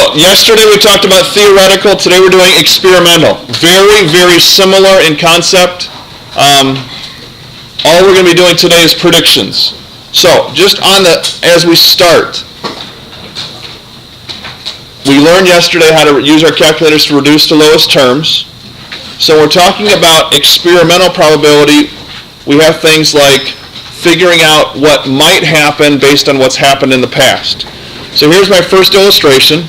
So, yesterday we talked about theoretical. Today we're doing experimental. Very, very similar in concept. All we're going to be doing today is predictions. So, just as we start, we learned yesterday how to use our calculators to reduce to lowest terms. So we're talking about experimental probability. We have things like figuring out what might happen based on what's happened in the past. So here's my first illustration.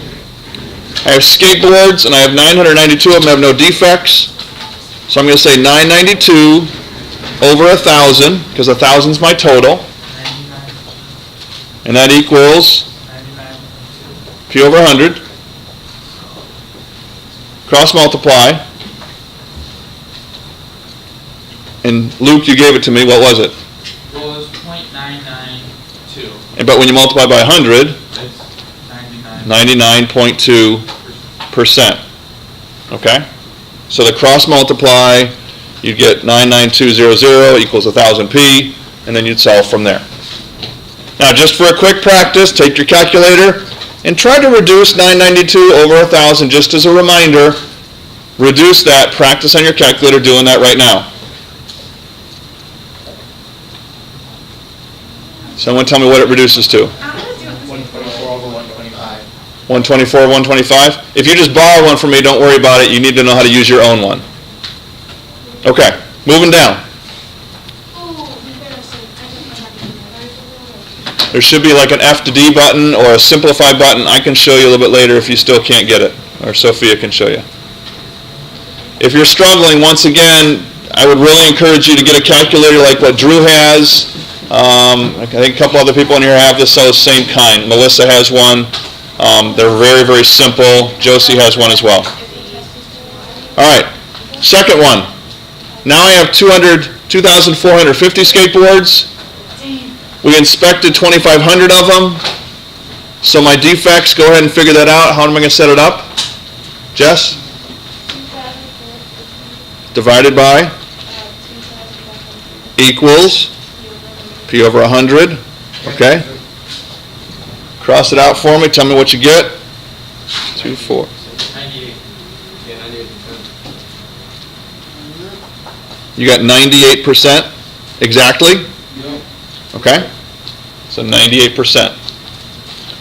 I have skateboards, and I have 992 of them have no defects. So I'm going to say 992 over 1,000, because 1,000 is my total. And that equals P over 100. Cross multiply. And Luke, you gave it to me. What was it? Well, it was 0.992. But when you multiply by 100, It's 99.2%. Okay? So the cross multiply, you'd get 99200 equals 1,000p, and then you'd solve from there. Now, just for a quick practice, take your calculator and try to reduce 992 over 1,000 just as a reminder. Reduce that. Practice on your calculator doing that right now. Someone tell me what it reduces to. 124 over 125. 124, 125? If you just borrow one from me, don't worry about it. You need to know how to use your own one. Okay, moving down. There should be like an F to D button or a simplify button. I can show you a little bit later if you still can't get it, or Sophia can show you. If you're struggling, once again, I would really encourage you to get a calculator like what Drew has. I think a couple other people in here have this, so the same kind. Melissa has one. They're very, very simple. Josie has one as well. All right, second one. Now I have 2,450 skateboards. We inspected 2,500 of them. So my defects, go ahead and figure that out. How am I going to set it up? Jess? Divided by? Equals? P over 100. Okay. Cross it out for me. Tell me what you get. 2, 4. 98. Yeah, 98%. You got 98% exactly? Yep. Okay. So 98%.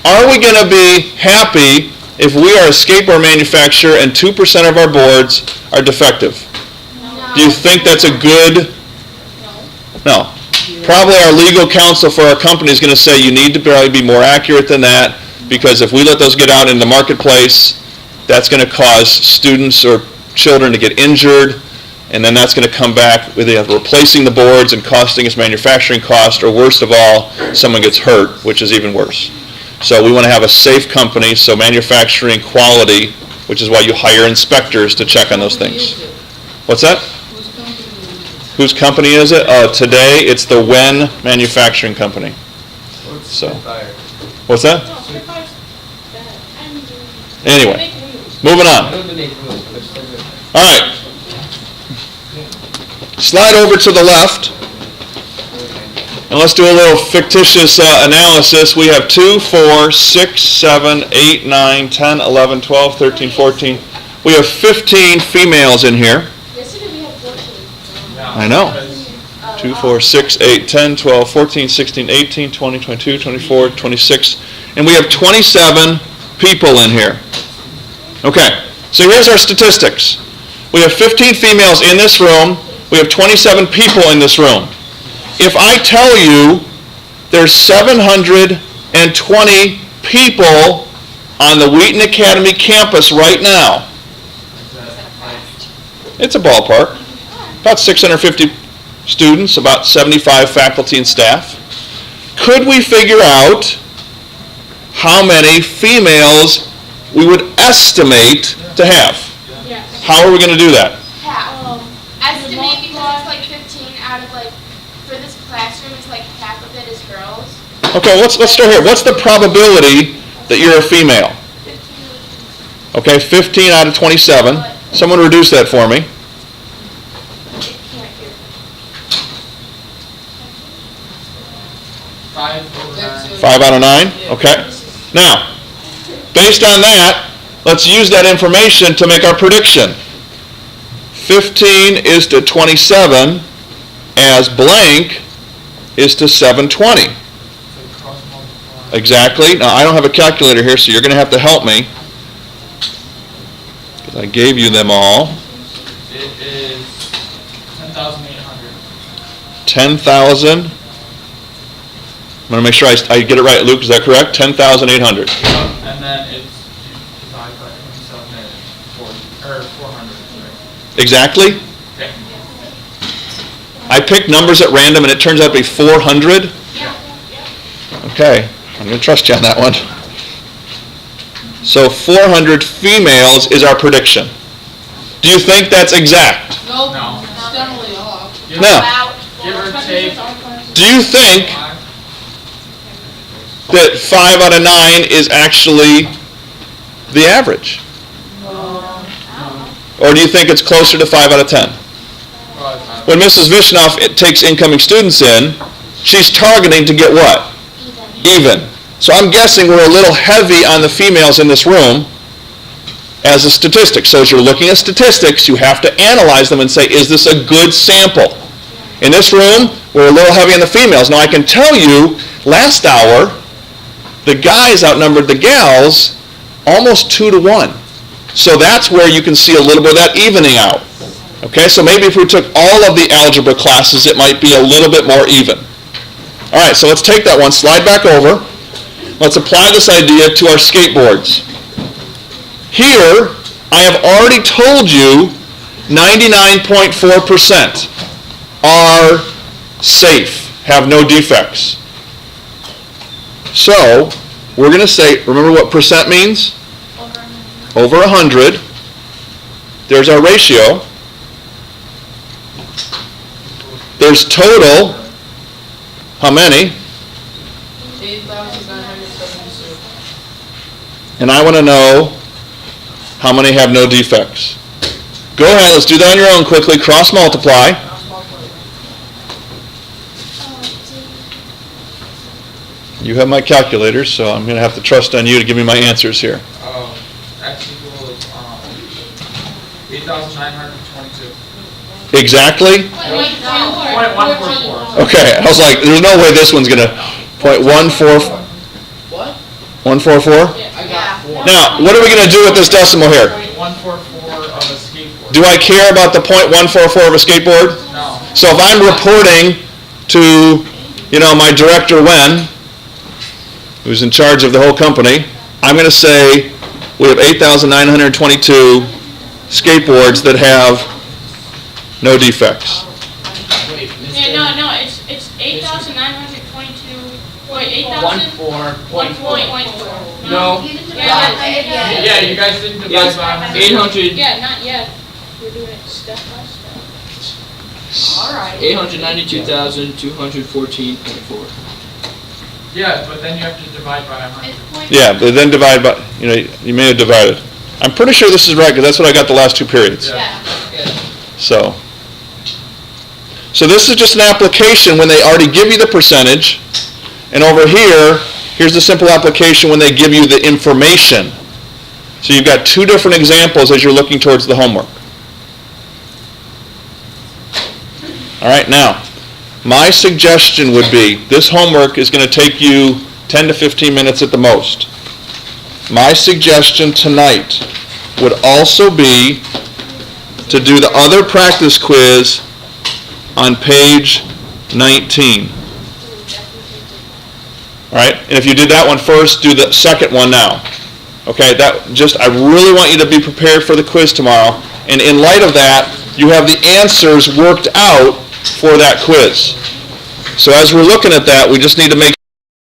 Are we going to be happy if we are a skateboard manufacturer and 2% of our boards are defective? No. Do you think that's a good? No. Probably our legal counsel for our company is going to say you need to probably be more accurate than that, because if we let those get out in the marketplace, that's going to cause students or children to get injured, and then that's going to come back with either replacing the boards and costing us manufacturing cost, or worst of all, someone gets hurt, which is even worse. So we want to have a safe company, so manufacturing quality, which is why you hire inspectors to check on those things. What's that? Whose company is it? Today, it's the Wen Manufacturing Company. So, what's that? Anyway, moving on. All right. Slide over to the left, and let's do a little fictitious analysis. We have 2, 4, 6, 7, 8, 9, 10, 11, 12, 13, 14. We have 15 females in here. I know. 2, 4, 6, 8, 10, 12, 14, 16, 18, 20, 22, 24, 26. And we have 27 people in here. Okay, so here's our statistics. We have 15 females in this room. We have 27 people in this room. If I tell you there's 720 people on the Wheaton Academy campus right now, it's a ballpark. About 650 students, about 75 faculty and staff. Could we figure out how many females we would estimate to have? Yes. How are we going to do that? Estimate, because it's like 15 out of for this classroom, it's like half of it is girls. Okay, let's start here. What's the probability that you're a female? 15. Okay, 15 out of 27. Someone reduce that for me. 5 over 9. 5 out of 9? Okay. Now, Based on that, let's use that information to make our prediction. 15 is to 27 as blank is to 720. So cross multiply. Exactly. Now, I don't have a calculator here, so you're going to have to help me. Because I gave you them all. It is 10,800. 10,000. I'm going to make sure I get it right, Luke. Is that correct? 10,800. And then it's divided by 400, right? Exactly. Okay. I picked numbers at random, and it turns out to be 400. Okay. I'm going to trust you on that one. So 400 females is our prediction. Do you think that's exact? Nope. No. It's definitely off. No. Give or take. Do you think that 5 out of 9 is actually the average? Or do you think it's closer to 5 out of 10? When Mrs. Vishnoff takes incoming students in, she's targeting to get what? Even. So I'm guessing we're a little heavy on the females in this room as a statistic. So as you're looking at statistics, you have to analyze them and say, is this a good sample? In this room, we're a little heavy on the females. Now I can tell you, last hour, the guys outnumbered the gals almost 2 to 1. So that's where you can see a little bit of that evening out. Okay, so maybe if we took all of the algebra classes, it might be a little bit more even. All right, so let's take that one, slide back over. Let's apply this idea to our skateboards. Here, I have already told you 99.4% are safe, have no defects. So, we're going to say, remember what percent means? Over 100. There's our ratio. There's total. How many? 8,972. And I want to know how many have no defects. Go ahead, let's do that on your own quickly. Cross multiply. You have my calculator, so I'm going to have to trust on you to give me my answers here. X equals 8,922. Exactly? 0.144. Okay, I was like, there's no way this one's going to What? 144? I got 4. Now, what are we going to do with this decimal here? 0.144 of a skateboard. Do I care about the 0.144 of a skateboard? No. So if I'm reporting to, my director Wen, who's in charge of the whole company, I'm going to say we have 8,922 skateboards that have no defects. Wait, Yeah, no, it's 8,922, wait, 8,000? 1.4. No. Yeah, Yeah, you guys didn't divide Yes, by 800. yeah, not yet. We're doing it step by step. Alright. 892,214.4. Yeah, but then you have to divide by 100. It's point. Yeah, but then divide by, you may have divided. I'm pretty sure this is right because that's what I got the last 2 periods. Yeah. So this is just an application when they already give you the percentage, and over here, here's the simple application when they give you the information. So you've got 2 different examples as you're looking towards the homework. All right, now, my suggestion would be, this homework is going to take you 10 to 15 minutes at the most. My suggestion tonight would also be to do the other practice quiz on page 19. All right, and if you did that one first, do the second one now. Okay, I really want you to be prepared for the quiz tomorrow, and in light of that, you have the answers worked out for that quiz. So as we're looking at that, we just need to make